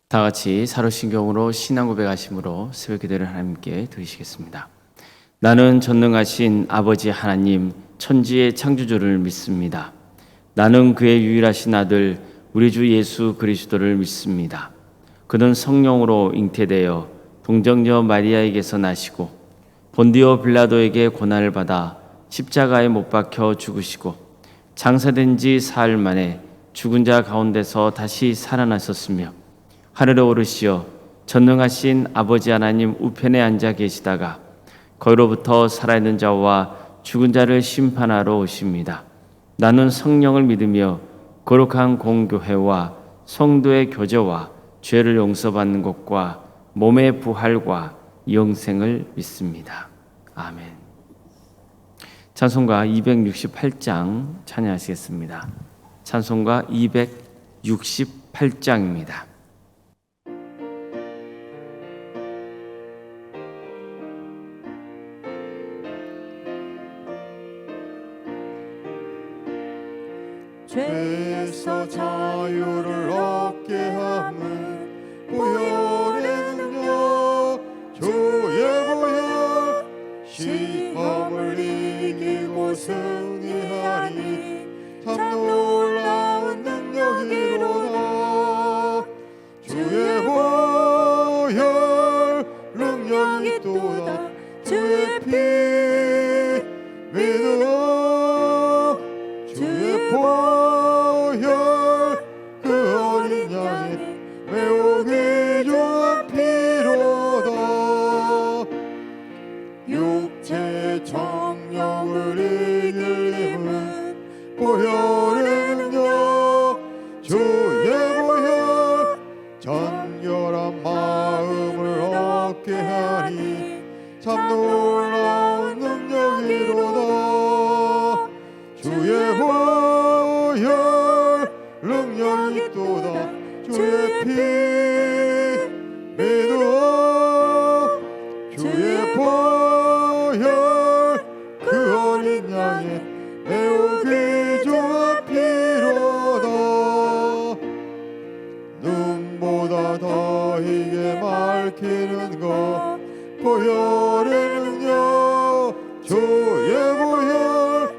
다 같이 사도신경으로 신앙 고백하심으로 새벽 기도를 하나님께 드리시겠습니다. 나는 전능하신 아버지 하나님 천지의 창조주를 믿습니다. 나는 그의 유일하신 아들 우리 주 예수 그리스도를 믿습니다. 그는 성령으로 잉태되어 동정녀 마리아에게서 나시고 본디오 빌라도에게 고난을 받아 십자가에 못 박혀 죽으시고 장사된 지 사흘 만에 죽은 자 가운데서 다시 살아나셨으며 하늘에 오르시어 전능하신 아버지 하나님 우편에 앉아 계시다가 거기로부터 살아있는 자와 죽은 자를 심판하러 오십니다. 나는 성령을 믿으며 거룩한 공교회와 성도의 교제와 죄를 용서받는 것과 몸의 부활과 영생을 믿습니다. 아멘. 찬송가 268장 찬양하시겠습니다. 찬송가 268장입니다. 죄에서 자유를 얻게 함은 보혈의 능력 주의 보혈 시험을 이기고 승리하리 참 놀라운 능력이로다 주의 보혈 능력이 또다 주의 피 믿어 주의 보혈 보혈의 능력 주의 보혈 정결한 마음을 얻게 하리 참 놀라운 능력이로다 주의 보혈 능력이 또다 주의 피 믿어 주의 보혈 그 어린 양의 매우 귀중한 피로다 눈보다 더 희게 밝히는 것 보혈의 능력 주의 보혈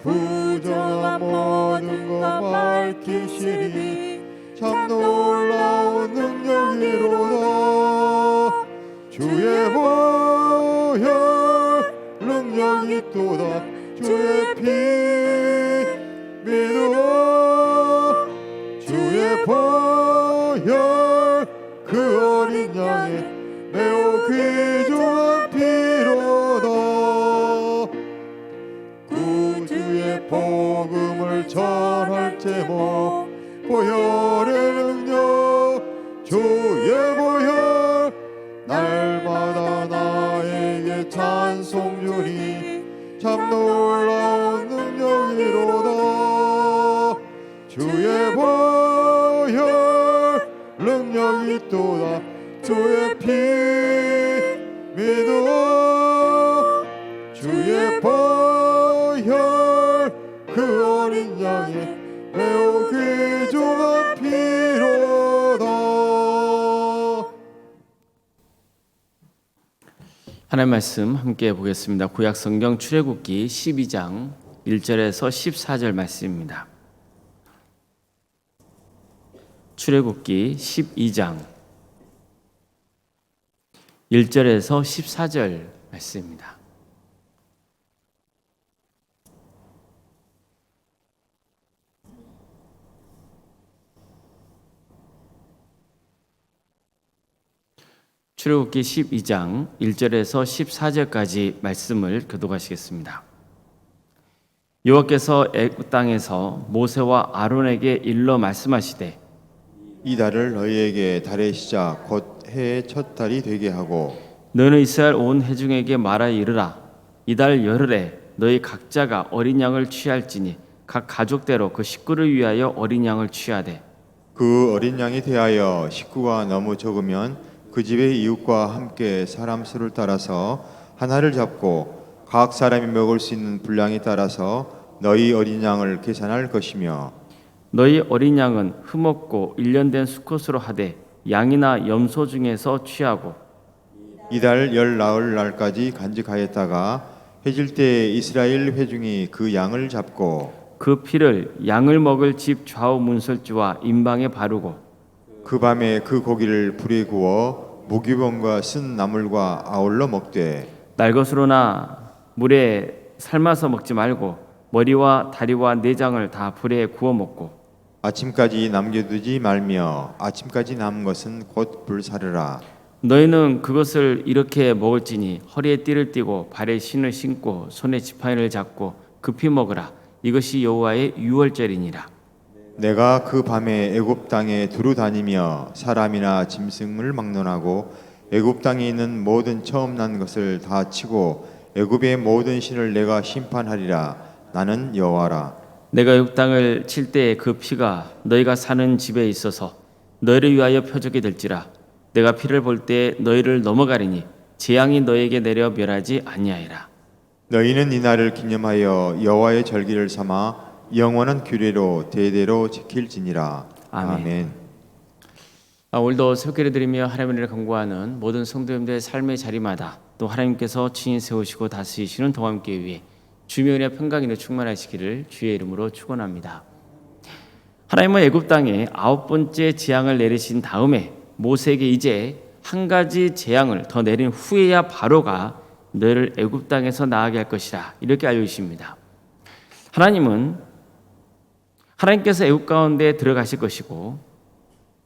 부정한 모든 것 밝히시리 참 놀라운 능력이로다 주의 보혈 능력이 또다 주의 피 믿어 주의 보혈 그 어린 양의 매우 귀중한 피로다 구주의 복음을 전할 제목 보혈의 능력 주의 보혈 날마다 나에게 찬송 주리 참 놀라운 능력이로다 주의 보혈 능력이 또다 주의 피 믿어 주의 보혈 그 어린 양의 매우 귀중한 피로다. 하나님 말씀 함께 보겠습니다. 구약 성경 출애굽기 12장 1절에서 14절 말씀입니다. 출애굽기 12장 1절에서 14절 말씀입니다. 출애굽기 12장 1절에서 14절까지 말씀을 교독하시겠습니다. 여호와께서 애굽 땅에서 모세와 아론에게 일러 말씀하시되 이 달을 너희에게 달의 시작 곧 해의 첫 달이 되게 하고 너는 이스라엘 온 회중에게 말하여 이르라 이달 열흘에 너희 각자가 어린 양을 취할지니 각 가족대로 그 식구를 위하여 어린 양을 취하되 그 어린 양이 대하여 식구가 너무 적으면 그 집의 이웃과 함께 사람 수를 따라서 하나를 잡고 각 사람이 먹을 수 있는 분량에 따라서 너희 어린 양을 계산할 것이며 너희 어린 양은 흠없고 일련된 수컷으로 하되 양이나 염소 중에서 취하고 이달 열 나흘 날까지 간직하였다가 해질 때 이스라엘 회중이 그 양을 잡고 그 피를 양을 먹을 집 좌우 문설주와 임방에 바르고 그 밤에 그 고기를 불에 구워 무기병과 쓴 나물과 아울러 먹되 날것으로나 물에 삶아서 먹지 말고 머리와 다리와 내장을 다 불에 구워 먹고 아침까지 남겨두지 말며 아침까지 남은 것은 곧 불사르라. 너희는 그것을 이렇게 먹을지니 허리에 띠를 띠고 발에 신을 신고 손에 지팡이를 잡고 급히 먹으라. 이것이 여호와의 유월절이니라. 내가 그 밤에 애굽 땅에 두루 다니며 사람이나 짐승을 막론하고 애굽 땅에 있는 모든 처음 난 것을 다 치고 애굽의 모든 신을 내가 심판하리라. 나는 여호와라. 내가 애굽 땅을 칠 때에 그 피가 너희가 사는 집에 있어서 너희를 위하여 표적이 될지라. 내가 피를 볼 때 너희를 넘어가리니 재앙이 너희에게 내려 멸하지 아니하리라. 너희는 이 날을 기념하여 여호와의 절기를 삼아 영원한 규례로 대대로 지킬지니라. 아멘. 오늘도 새벽기를 드리며 하나님을 간구하는 모든 성도님들의 삶의 자리마다 또 하나님께서 친히 세우시고 다스리시는 동함께 위해 주의 은혜 평강이로 충만하시기를 주의 이름으로 축원합니다. 하나님은 애굽 땅에 9번째 재앙을 내리신 다음에 모세에게 이제 한 가지 재앙을 더 내린 후에야 바로가 너희를 애굽 땅에서 나가게 할 것이라 이렇게 알려주십니다. 하나님께서 애굽 가운데 들어가실 것이고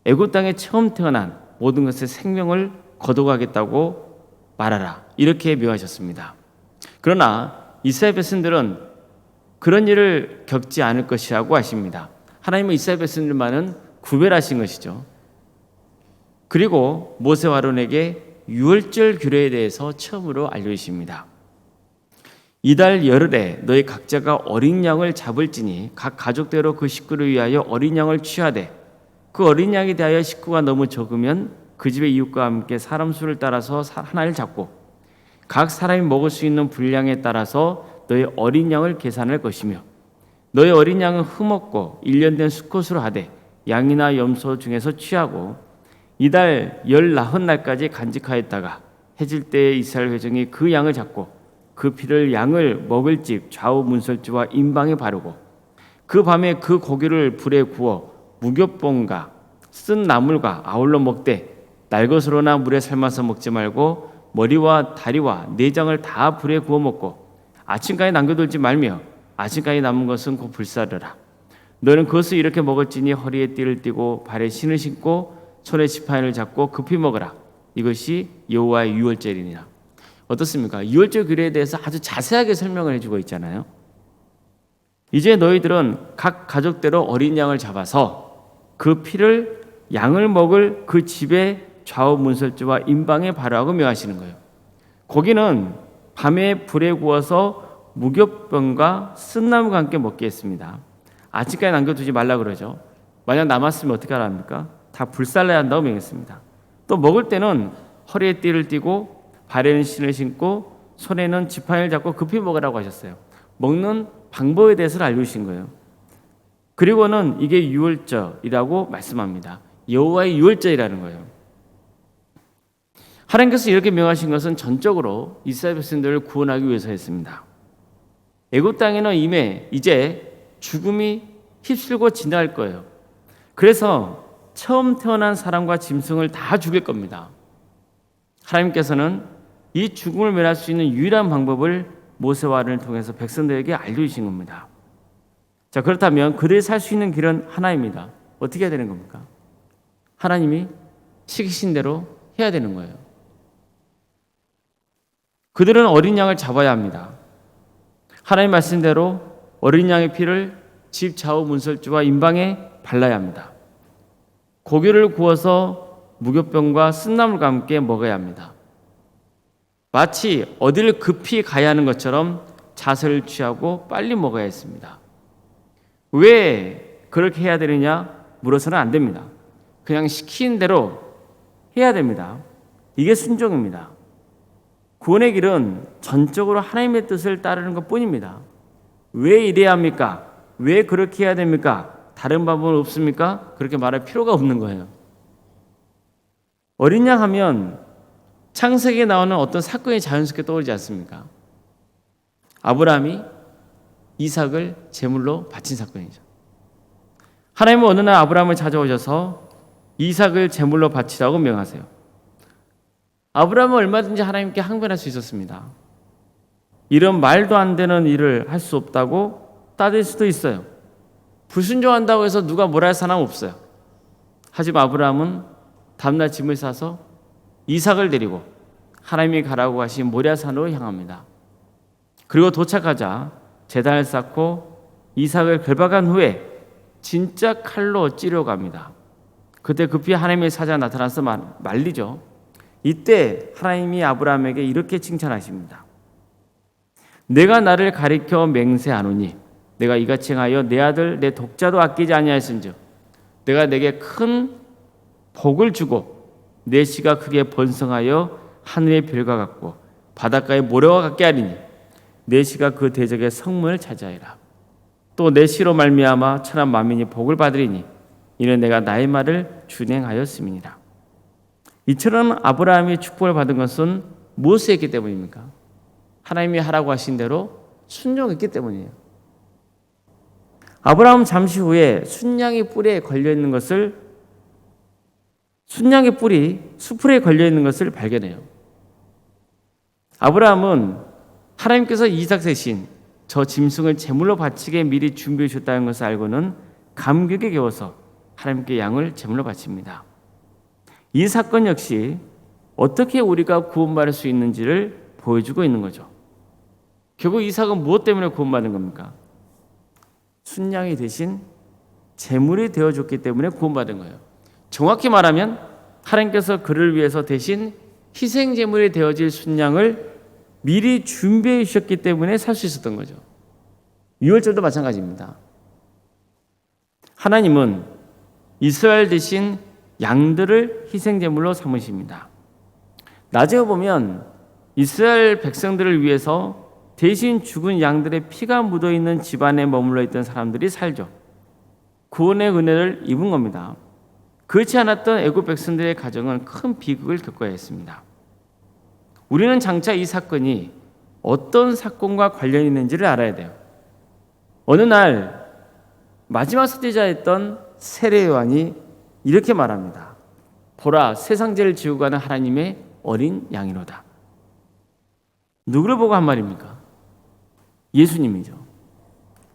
애굽 땅에 처음 태어난 모든 것의 생명을 거둬가겠다고 말하라 이렇게 묘하셨습니다. 그러나 이스라엘 백성들은 그런 일을 겪지 않을 것이라고 하십니다. 하나님은 이스라엘 백성들만은 구별하신 것이죠. 그리고 모세와 아론에게 유월절 규례에 대해서 처음으로 알려주십니다. 이달 열흘에 너희 각자가 어린 양을 잡을지니 각 가족대로 그 식구를 위하여 어린 양을 취하되 그 어린 양에 대하여 식구가 너무 적으면 그 집의 이웃과 함께 사람 수를 따라서 하나를 잡고 각 사람이 먹을 수 있는 분량에 따라서 너희 어린 양을 계산할 것이며 너희 어린 양은 흠없고 1년 된 수컷으로 하되 양이나 염소 중에서 취하고 이달 열 나흔 날까지 간직하였다가 해질 때에 이스라엘 회중이 그 양을 잡고 그 피를 양을 먹을 집 좌우 문설주와 임방에 바르고 그 밤에 그 고기를 불에 구워 무교병과 쓴 나물과 아울러 먹되 날것으로나 물에 삶아서 먹지 말고 머리와 다리와 내장을 다 불에 구워 먹고 아침까지 남겨두지 말며 아침까지 남은 것은 곧 불사르라. 너는 그것을 이렇게 먹을지니 허리에 띠를 띠고 발에 신을 신고 손에 지팡이를 잡고 급히 먹으라. 이것이 여호와의 유월절이니라. 어떻습니까? 유월절 규례에 대해서 아주 자세하게 설명을 해주고 있잖아요. 이제 너희들은 각 가족대로 어린 양을 잡아서 그 피를 양을 먹을 그 집의 좌우 문설주와 임방에 바르라고 명하시는 거예요. 고기는 밤에 불에 구워서 무교병과 쓴나물과 함께 먹게 했습니다. 아침까지 남겨두지 말라 그러죠. 만약 남았으면 어떻게 하랍니까? 다 불살라야 한다고 명했습니다. 또 먹을 때는 허리에 띠를 띠고 발에는 신을 신고 손에는 지팡이를 잡고 급히 먹으라고 하셨어요. 먹는 방법에 대해서 알려주신 거예요. 그리고는 이게 유월절이라고 말씀합니다. 여호와의 유월절이라는 거예요. 하나님께서 이렇게 명하신 것은 전적으로 이스라엘 백성들을 구원하기 위해서였습니다. 애굽 땅에는 이제 죽음이 휩쓸고 지나갈 거예요. 그래서 처음 태어난 사람과 짐승을 다 죽일 겁니다. 하나님께서는 이 죽음을 멸할 수 있는 유일한 방법을 모세와 아론을 통해서 백성들에게 알려주신 겁니다. 자, 그렇다면 그들이 살 수 있는 길은 하나입니다. 어떻게 해야 되는 겁니까? 하나님이 시키신 대로 해야 되는 거예요. 그들은 어린 양을 잡아야 합니다. 하나님 말씀대로 어린 양의 피를 집 좌우 문설주와 임방에 발라야 합니다. 고기를 구워서 무교병과 쓴나물과 함께 먹어야 합니다. 마치 어디를 급히 가야 하는 것처럼 자세를 취하고 빨리 먹어야 했습니다. 왜 그렇게 해야 되느냐 물어서는 안 됩니다. 그냥 시킨 대로 해야 됩니다. 이게 순종입니다. 구원의 길은 전적으로 하나님의 뜻을 따르는 것뿐입니다. 왜 이래야 합니까? 왜 그렇게 해야 됩니까? 다른 방법은 없습니까? 그렇게 말할 필요가 없는 거예요. 어린 양 하면 창세기에 나오는 어떤 사건이 자연스럽게 떠오르지 않습니까? 아브라함이 이삭을 제물로 바친 사건이죠. 하나님은 어느 날 아브라함을 찾아오셔서 이삭을 제물로 바치라고 명하세요. 아브라함은 얼마든지 하나님께 항변할 수 있었습니다. 이런 말도 안 되는 일을 할 수 없다고 따질 수도 있어요. 불순종한다고 해서 누가 뭐라 할 사람 없어요. 하지만 아브라함은 다음날 짐을 싸서 이삭을 데리고 하나님이 가라고 하신 모리아산으로 향합니다. 그리고 도착하자 제단을 쌓고 이삭을 결박한 후에 진짜 칼로 찌려 갑니다. 그때 급히 하나님의 사자가 나타나서 말리죠. 이때 하나님이 아브라함에게 이렇게 칭찬하십니다. 내가 나를 가리켜 맹세하노니 내가 이같이 행하여 내 아들 내 독자도 아끼지 아니하였은즉 내가 내게 큰 복을 주고 내 씨가 크게 번성하여 하늘의 별과 같고 바닷가의 모래와 같게 하리니 내 씨가 그 대적의 성문을 차지하리라. 또 내 씨로 말미암아 천한 만민이 복을 받으리니 이는 내가 나의 말을 준행하였음이니라. 이처럼 아브라함이 축복을 받은 것은 무엇에 있기 때문입니까? 하나님이 하라고 하신 대로 순종했기 때문이에요. 아브라함은 잠시 후에 순양의 뿔에 걸려 있는 것을 순양의 뿔이 수풀에 걸려 있는 것을 발견해요. 아브라함은 하나님께서 이삭 대신 저 짐승을 제물로 바치게 미리 준비해 주셨다는 것을 알고는 감격에 겨워서 하나님께 양을 제물로 바칩니다. 이 사건 역시 어떻게 우리가 구원받을 수 있는지를 보여주고 있는 거죠. 결국 이삭은 무엇 때문에 구원받은 겁니까? 순양이 대신 제물이 되어줬기 때문에 구원받은 거예요. 정확히 말하면 하나님께서 그를 위해서 대신 희생 제물이 되어질 순양을 미리 준비해 주셨기 때문에 살 수 있었던 거죠. 유월절도 마찬가지입니다. 하나님은 이스라엘 대신 양들을 희생 제물로 삼으십니다. 나중에 보면 이스라엘 백성들을 위해서 대신 죽은 양들의 피가 묻어있는 집안에 머물러 있던 사람들이 살죠. 구원의 은혜를 입은 겁니다. 그렇지 않았던 애굽 백성들의 가정은 큰 비극을 겪어야 했습니다. 우리는 장차 이 사건이 어떤 사건과 관련이 있는지를 알아야 돼요. 어느 날 마지막 선지자였던 세례 요한이 이렇게 말합니다. 보라, 세상 죄를 지우고 가는 하나님의 어린 양이로다. 누구를 보고 한 말입니까? 예수님이죠.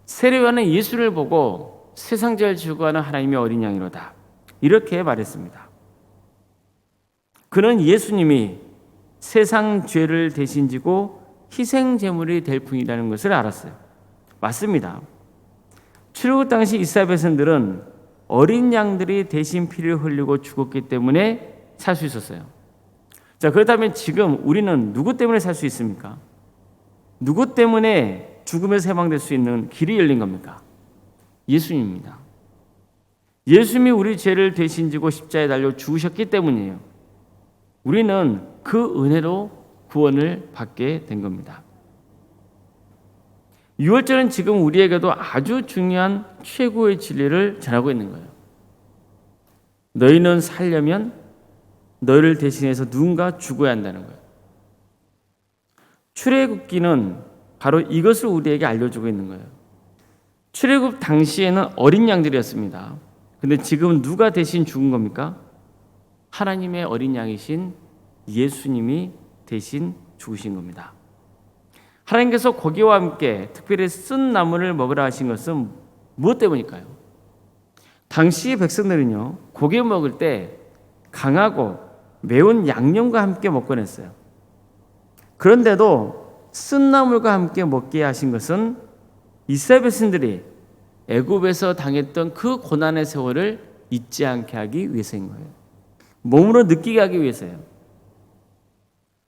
세례 요한은 예수를 보고 세상 죄를 지우고 가는 하나님의 어린 양이로다. 이렇게 말했습니다. 그는 예수님이 세상 죄를 대신 지고 희생 제물이 될 뿐이라는 것을 알았어요. 맞습니다. 출애굽 당시 이스라엘 백성들은 어린 양들이 대신 피를 흘리고 죽었기 때문에 살 수 있었어요. 자, 그렇다면 지금 우리는 누구 때문에 살 수 있습니까? 누구 때문에 죽음에서 해방될 수 있는 길이 열린 겁니까? 예수님입니다. 예수님이 우리 죄를 대신 지고 십자가에 달려 죽으셨기 때문이에요. 우리는 그 은혜로 구원을 받게 된 겁니다. 유월절은 지금 우리에게도 아주 중요한 최고의 진리를 전하고 있는 거예요. 너희는 살려면 너희를 대신해서 누군가 죽어야 한다는 거예요. 출애굽기는 바로 이것을 우리에게 알려주고 있는 거예요. 출애굽 당시에는 어린 양들이었습니다. 근데 지금 누가 대신 죽은 겁니까? 하나님의 어린 양이신 예수님이 대신 죽으신 겁니다. 하나님께서 고기와 함께 특별히 쓴 나물을 먹으라 하신 것은 무엇 때문일까요? 당시 백성들은요, 고기를 먹을 때 강하고 매운 양념과 함께 먹곤 했어요. 그런데도 쓴 나물과 함께 먹게 하신 것은 이스라엘 백성들이 애굽에서 당했던 그 고난의 세월을 잊지 않게 하기 위해서인 거예요. 몸으로 느끼게 하기 위해서예요.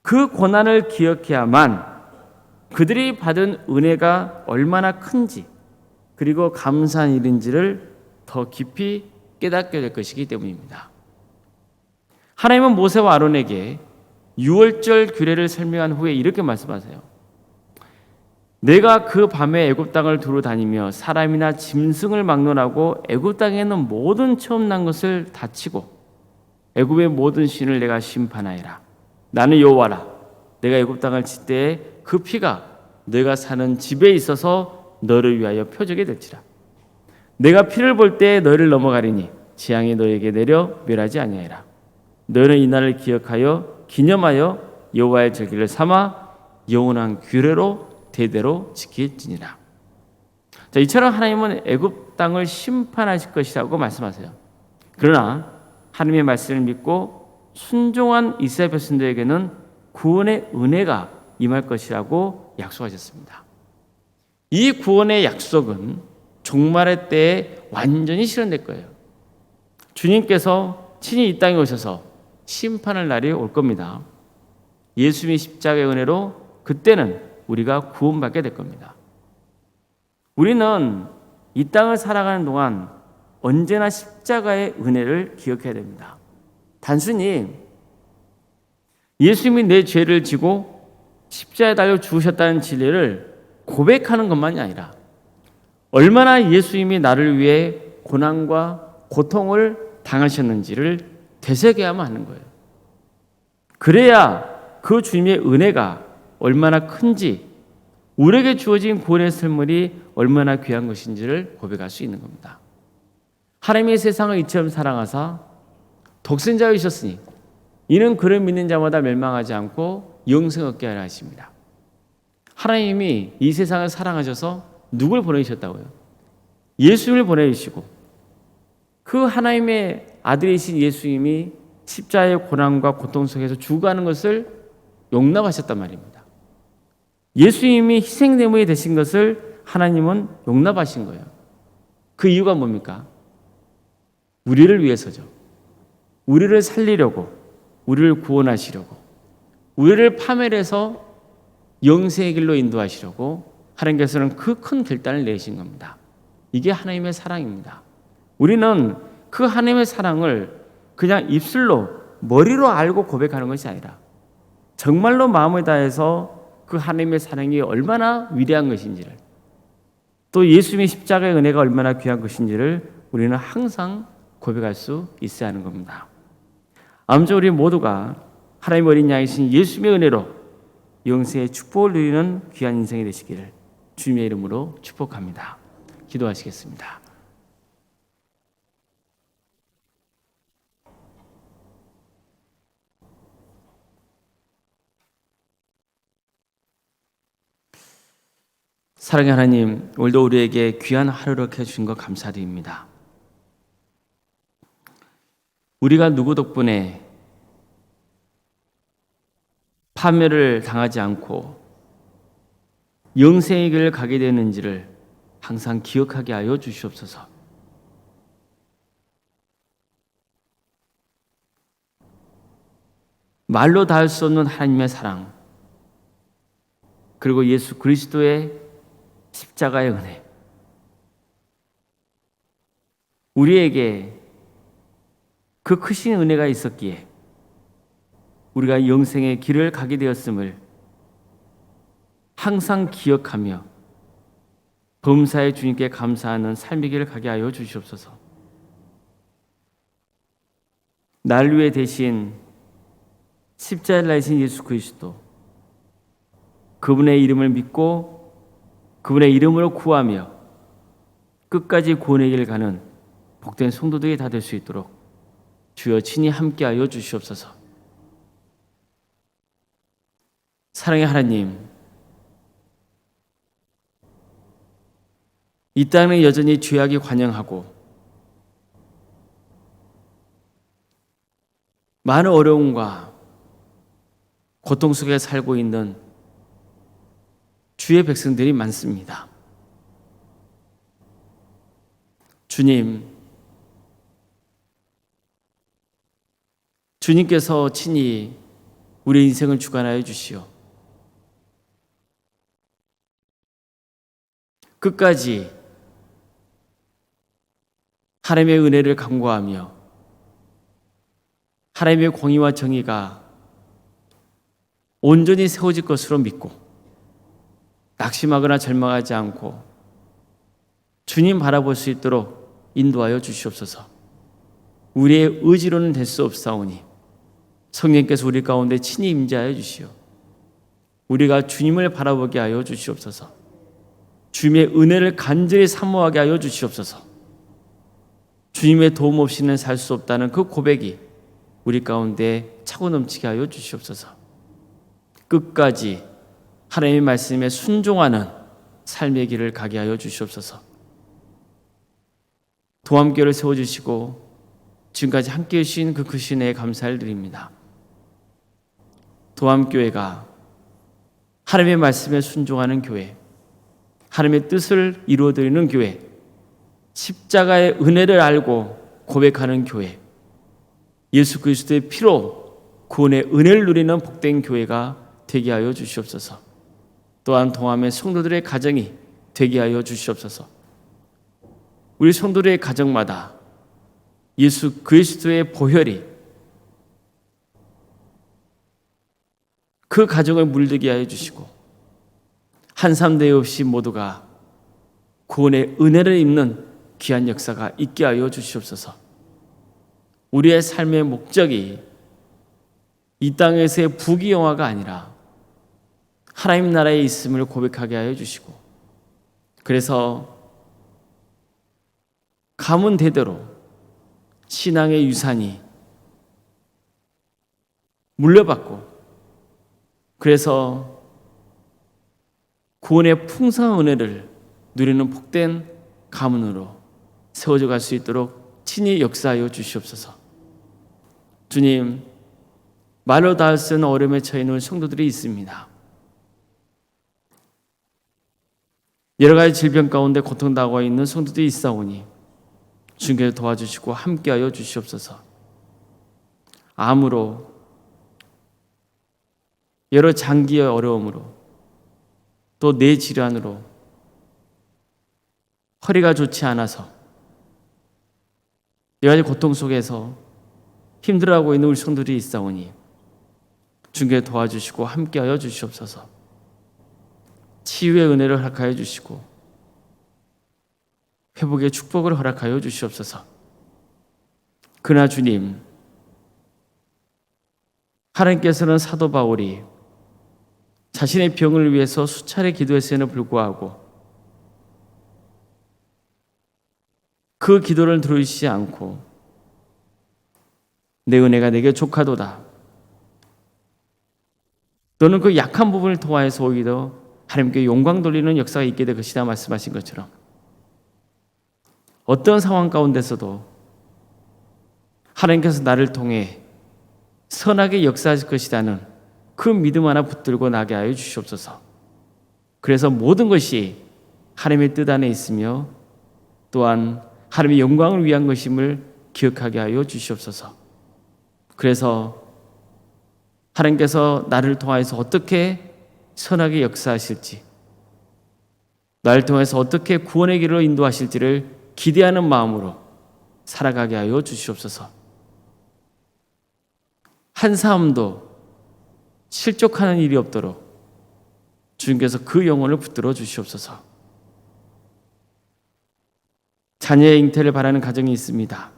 그 고난을 기억해야만 그들이 받은 은혜가 얼마나 큰지 그리고 감사한 일인지를 더 깊이 깨닫게 될 것이기 때문입니다. 하나님은 모세와 아론에게 유월절 규례를 설명한 후에 이렇게 말씀하세요. 내가 그 밤에 애굽 땅을 두루 다니며 사람이나 짐승을 막론하고 애굽 땅에 있는 모든 처음 난 것을 다치고 애굽의 모든 신을 내가 심판하리라. 나는 여호와라. 내가 애굽 땅을 칠 때에 그 피가 너희가 사는 집에 있어서 너를 위하여 표적이 될지라. 내가 피를 볼 때 너희를 넘어가리니 재앙이 너희에게 내려 멸하지 아니하리라. 너희는 이 날을 기억하여 기념하여 여호와의 절기를 삼아 영원한 규례로 대대로 지킬지니라. 자, 이처럼 하나님은 애굽 땅을 심판하실 것이라고 말씀하세요. 그러나 하나님의 말씀을 믿고 순종한 이스라엘 백성들에게는 구원의 은혜가 임할 것이라고 약속하셨습니다. 이 구원의 약속은 종말의 때에 완전히 실현될 거예요. 주님께서 친히 이 땅에 오셔서 심판할 날이 올 겁니다. 예수님의 십자가의 은혜로 그때는 우리가 구원받게 될 겁니다. 우리는 이 땅을 살아가는 동안 언제나 십자가의 은혜를 기억해야 됩니다. 단순히 예수님이 내 죄를 지고 십자가에 달려 죽으셨다는 진리를 고백하는 것만이 아니라 얼마나 예수님이 나를 위해 고난과 고통을 당하셨는지를 되새겨야만 하는 거예요. 그래야 그 주님의 은혜가 얼마나 큰지, 우리에게 주어진 구원의 선물이 얼마나 귀한 것인지를 고백할 수 있는 겁니다. 하나님의 세상을 이처럼 사랑하사 독생자이셨으니 이는 그를 믿는 자마다 멸망하지 않고 영생을 얻게 하려 하십니다. 하나님이 이 세상을 사랑하셔서 누굴 보내주셨다고요? 예수님을 보내주시고 그 하나님의 아들이신 예수님이 십자가의 고난과 고통 속에서 죽어가는 것을 용납하셨단 말입니다. 예수님이 희생제물이 되신 것을 하나님은 용납하신 거예요. 그 이유가 뭡니까? 우리를 위해서죠. 우리를 살리려고, 우리를 구원하시려고, 우리를 파멸해서 영생의 길로 인도하시려고 하나님께서는 그 큰 결단을 내신 겁니다. 이게 하나님의 사랑입니다. 우리는 그 하나님의 사랑을 그냥 입술로, 머리로 알고 고백하는 것이 아니라 정말로 마음을 다해서 그 하나님의 사랑이 얼마나 위대한 것인지를, 또 예수님의 십자가의 은혜가 얼마나 귀한 것인지를 우리는 항상 고백할 수 있어야 하는 겁니다. 아무쪼록 우리 모두가 하나님의 어린 양이신 예수님의 은혜로 영생의 축복을 누리는 귀한 인생이 되시기를 주님의 이름으로 축복합니다. 기도하시겠습니다. 사랑의 하나님, 오늘도 우리에게 귀한 하루를 해주신 것 감사드립니다. 우리가 누구 덕분에 파멸을 당하지 않고 영생의 길을 가게 되는지를 항상 기억하게 하여 주시옵소서. 말로 다 할 수 없는 하나님의 사랑, 그리고 예수 그리스도의 십자가의 은혜, 우리에게 그 크신 은혜가 있었기에 우리가 영생의 길을 가게 되었음을 항상 기억하며 범사의 주님께 감사하는 삶의 길을 가게 하여 주시옵소서. 날 위해 대신 십자가를 달리신 예수 그리스도, 그분의 이름을 믿고 그분의 이름으로 구하며 끝까지 구원의 길을 가는 복된 성도들이 다 될 수 있도록 주여 친히 함께하여 주시옵소서. 사랑의 하나님, 이 땅은 여전히 죄악이 관영하고 많은 어려움과 고통 속에 살고 있는 주의 백성들이 많습니다. 주님께서 친히 우리 인생을 주관하여 주시오. 끝까지 하나님의 은혜를 간구하며 하나님의 공의와 정의가 온전히 세워질 것으로 믿고 낙심하거나 절망하지 않고 주님 바라볼 수 있도록 인도하여 주시옵소서. 우리의 의지로는 될 수 없사오니 성령께서 우리 가운데 친히 임재하여 주시오. 우리가 주님을 바라보게 하여 주시옵소서. 주님의 은혜를 간절히 사모하게 하여 주시옵소서. 주님의 도움 없이는 살 수 없다는 그 고백이 우리 가운데 차고 넘치게 하여 주시옵소서. 끝까지 하나님의 말씀에 순종하는 삶의 길을 가게 하여 주시옵소서. 도함교회를 세워주시고 지금까지 함께해 주신 그 크신 은혜에 감사를 드립니다. 도함교회가 하나님의 말씀에 순종하는 교회, 하나님의 뜻을 이루어드리는 교회, 십자가의 은혜를 알고 고백하는 교회, 예수 그리스도의 피로 구원의 은혜를 누리는 복된 교회가 되게 하여 주시옵소서. 또한 동함의 성도들의 가정이 되게 하여 주시옵소서. 우리 성도들의 가정마다 예수 그리스도의 보혈이 그 가정을 물들게 하여 주시고 한삼대 없이 모두가 구원의 은혜를 입는 귀한 역사가 있게 하여 주시옵소서. 우리의 삶의 목적이 이 땅에서의 부귀영화가 아니라 하나님 나라에 있음을 고백하게 하여 주시고, 그래서 가문 대대로 신앙의 유산이 물려받고, 그래서 구원의 풍성한 은혜를 누리는 복된 가문으로 세워져 갈 수 있도록 친히 역사하여 주시옵소서. 주님, 말로 닿을 수 없는 어려움에 처해 있는 성도들이 있습니다. 여러 가지 질병 가운데 고통당하고 있는 성도들이 있사오니 주님께서 도와주시고 함께하여 주시옵소서. 암으로, 여러 장기의 어려움으로, 또 뇌 질환으로 허리가 좋지 않아서 여러 가지 고통 속에서 힘들어하고 있는 우리 성도들이 있사오니 주님께서 도와주시고 함께하여 주시옵소서. 치유의 은혜를 허락하여 주시고 회복의 축복을 허락하여 주시옵소서. 그러나 주님, 하나님께서는 사도 바울이 자신의 병을 위해서 수차례 기도했음에도 불구하고 그 기도를 들으시지 않고 내 은혜가 내게 족하도다, 너는 그 약한 부분을 통하여서 오히려 하나님께 영광 돌리는 역사가 있게 될 것이다 말씀하신 것처럼 어떤 상황 가운데서도 하나님께서 나를 통해 선하게 역사하실 것이라는 그 믿음 하나 붙들고 나게 하여 주시옵소서. 그래서 모든 것이 하나님의 뜻 안에 있으며 또한 하나님의 영광을 위한 것임을 기억하게 하여 주시옵소서. 그래서 하나님께서 나를 통하여서 어떻게 선하게 역사하실지, 나를 통해서 어떻게 구원의 길로 인도하실지를 기대하는 마음으로 살아가게 하여 주시옵소서. 한 사람도 실족하는 일이 없도록 주님께서 그 영혼을 붙들어 주시옵소서. 자녀의 잉태를 바라는 가정이 있습니다.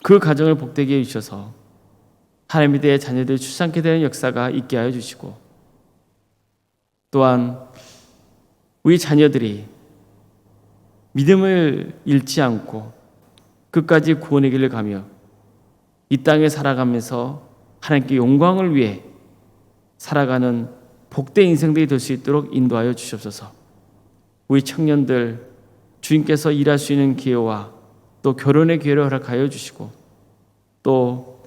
그 가정을 복되게 해주셔서 하나님에 대해 자녀들이 출산케 되는 역사가 있게 하여 주시고, 또한 우리 자녀들이 믿음을 잃지 않고 끝까지 구원의 길을 가며 이 땅에 살아가면서 하나님께 영광을 위해 살아가는 복된 인생들이 될 수 있도록 인도하여 주시옵소서. 우리 청년들 주님께서 일할 수 있는 기회와 또 결혼의 기회를 허락하여 주시고, 또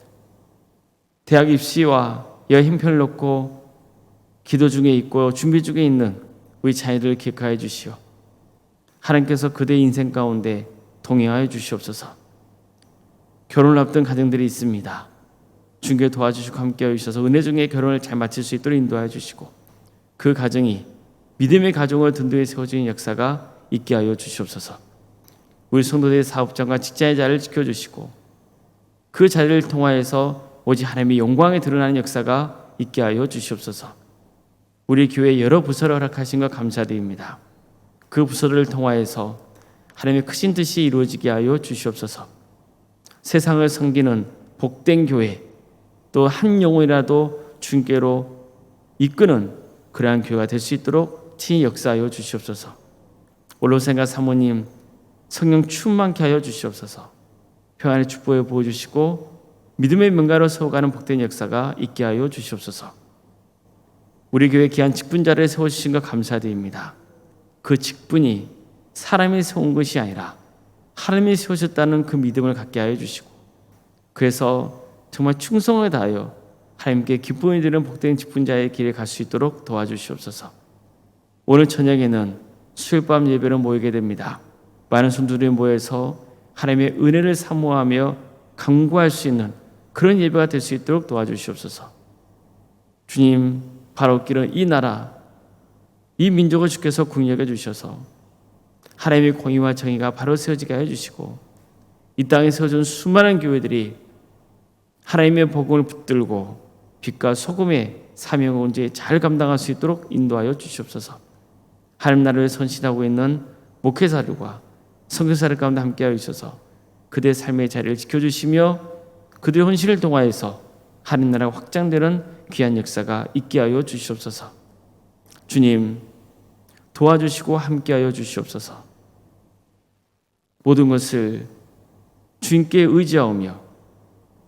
대학 입시와 여러 형편을 놓고 기도 중에 있고 준비 중에 있는 우리 자녀들을 기억하여 주시오. 하나님께서 그들의 인생 가운데 동행하여 주시옵소서. 결혼을 앞둔 가정들이 있습니다. 주님께 도와주시고 함께하여 주셔서 은혜 중에 결혼을 잘 마칠 수 있도록 인도하여 주시고 그 가정이 믿음의 가정으로 든든히 세워지는 역사가 있게 하여 주시옵소서. 우리 성도들의 사업장과 직장의 자리를 지켜주시고 그 자리를 통하여서 오직 하나님의 영광에 드러나는 역사가 있게 하여 주시옵소서. 우리 교회 여러 부서를 허락하신 것 감사드립니다. 그 부서를 통하여서 하나님의 크신 뜻이 이루어지게 하여 주시옵소서. 세상을 섬기는 복된 교회, 또 한 영혼이라도 주님께로 이끄는 그러한 교회가 될 수 있도록 친히 역사하여 주시옵소서. 올로생과 사모님 성령 충만케 하여 주시옵소서. 평안의 축복을 부어주시고 믿음의 명가로 세워가는 복된 역사가 있게 하여 주시옵소서. 우리 교회 귀한 직분자를 세워주신 것 감사드립니다. 그 직분이 사람이 세운 것이 아니라 하나님이 세우셨다는 그 믿음을 갖게 하여 주시고, 그래서 정말 충성을 다하여 하나님께 기쁨이 드리는 복된 직분자의 길에 갈 수 있도록 도와주시옵소서. 오늘 저녁에는 수요일밤 예배로 모이게 됩니다. 많은 성도들이 모여서 하나님의 은혜를 사모하며 간구할 수 있는 그런 예배가 될 수 있도록 도와주시옵소서. 주님, 바로 길은 이 나라, 이 민족을 주께서 궁여겨 주셔서 하나님의 공의와 정의가 바로 세워지게 해주시고, 이 땅에 세워진 수많은 교회들이 하나님의 복음을 붙들고 빛과 소금의 사명을 온전히 잘 감당할 수 있도록 인도하여 주시옵소서. 하나님 나라를 선신하고 있는 목회자들과 선교사들 가운데 함께하여 주셔서 그들의 삶의 자리를 지켜주시며 그들의 헌신을 통하여서 하나님 나라가 확장되는 귀한 역사가 있게 하여 주시옵소서. 주님, 도와주시고 함께하여 주시옵소서. 모든 것을 주님께 의지하오며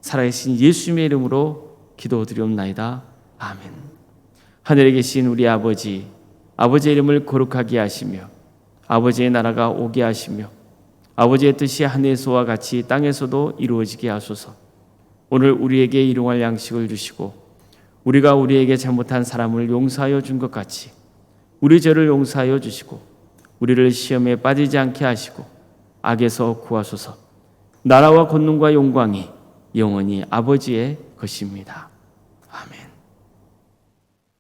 살아계신 예수님의 이름으로 기도드리옵나이다. 아멘. 하늘에 계신 우리 아버지, 아버지의 이름을 거룩하게 하시며 아버지의 나라가 오게 하시며 아버지의 뜻이 하늘에서와 같이 땅에서도 이루어지게 하소서. 오늘 우리에게 일용할 양식을 주시고 우리가 우리에게 잘못한 사람을 용서하여 준 것 같이 우리 죄를 용서하여 주시고 우리를 시험에 빠지지 않게 하시고 악에서 구하소서. 나라와 권능과 영광이 영원히 아버지의 것입니다. 아멘.